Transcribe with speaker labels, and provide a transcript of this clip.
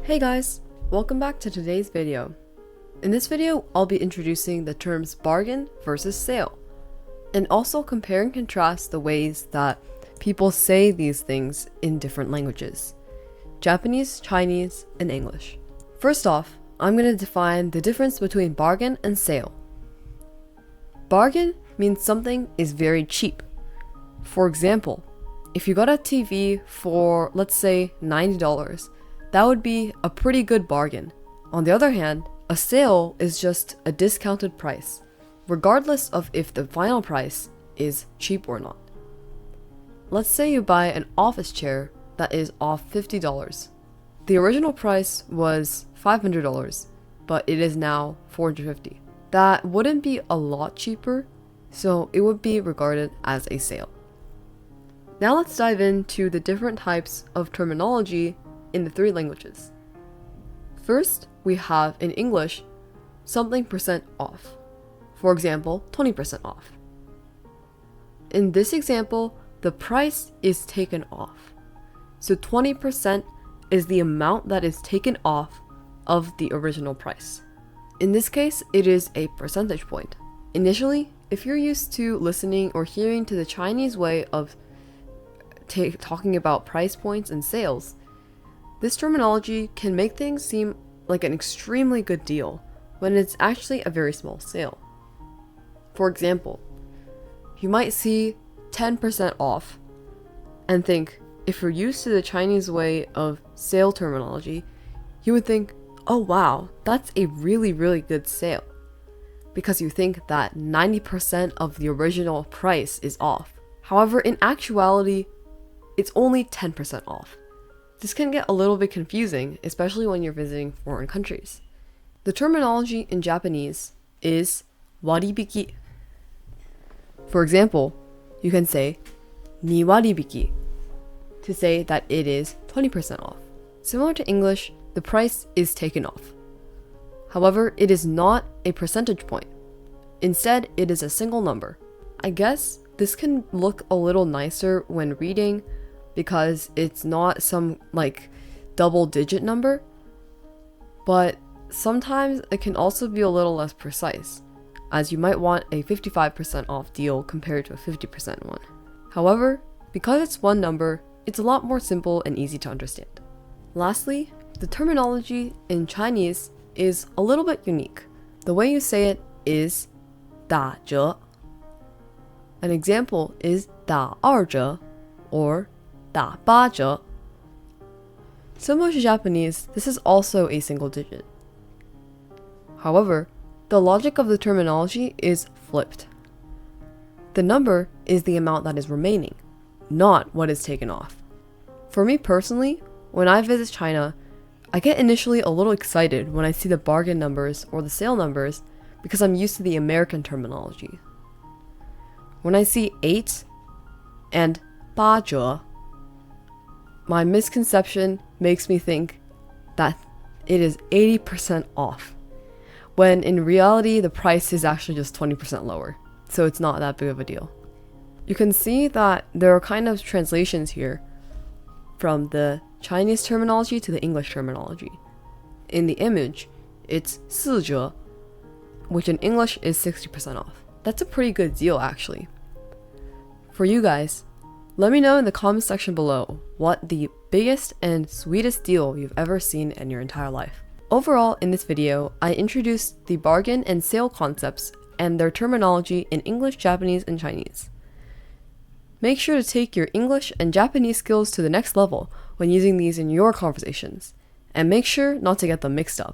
Speaker 1: Hey guys, welcome back to today's video. In this video, I'll be introducing the terms bargain versus sale, and also compare and contrast the ways that people say these things in different languages: Japanese, Chinese, and English. First off, I'm going to define the difference between bargain and sale. Bargain means something is very cheap. For example, if you got a TV for, let's say, $90, that would be a pretty good bargain. On the other hand, a sale is just a discounted price, regardless of if the final price is cheap or not. Let's say you buy an office chair that is off $50. The original price was $500, but it is now $450. That wouldn't be a lot cheaper, so it would be regarded as a sale. Now let's dive into the different types of terminology in the three languages. First, we have in English something percent off. For example, 20% off. In this example, the price is taken off. So 20% is the amount that is taken off of the original price. In this case, it is a percentage point. Initially, if you're used to listening or hearing to the Chinese way of talking about price points and sales, this terminology can make things seem like an extremely good deal when it's actually a very small sale. For example, you might see 10% off and think, if you're used to the Chinese way of sale terminology, you would think, oh wow, that's a really good sale, because you think that 90% of the original price is off. However, in actuality, it's only 10% off. This can get a little bit confusing, especially when you're visiting foreign countries. The terminology in Japanese is waribiki. For example, you can say ni waribiki to say that it is 20% off. Similar to English, the price is taken off. However, it is not a percentage point. Instead, it is a single number. I guess this can look a little nicer when reading, because it's not some double-digit number, but sometimes it can also be a little less precise, as you might want a 55% off deal compared to a 50% one. However, because it's one number, it's a lot more simple and easy to understand. Lastly, the terminology in Chinese is a little bit unique. The way you say it is 打折. An example is 打二折 or 打八折. Similar to Japanese, this is also a single digit. However, the logic of the terminology is flipped. The number is the amount that is remaining, not what is taken off. For me personally, when I visit China, I get initially a little excited when I see the bargain numbers or the sale numbers because I'm used to the American terminology. When I see 8 and 八折, my misconception makes me think that it is 80% off, when in reality the price is actually just 20% lower, so it's not that big of a deal. You can see that there are kind of translations here from the Chinese terminology to the English terminology. In the image, it's 四折, which in English is 60% off. That's a pretty good deal actually. For you guys, let me know in the comment section below what the biggest and sweetest deal you've ever seen in your entire life. Overall, in this video, I introduced the bargain and sale concepts and their terminology in English, Japanese, and Chinese. Make sure to take your English and Japanese skills to the next level when using these in your conversations, and make sure not to get them mixed up.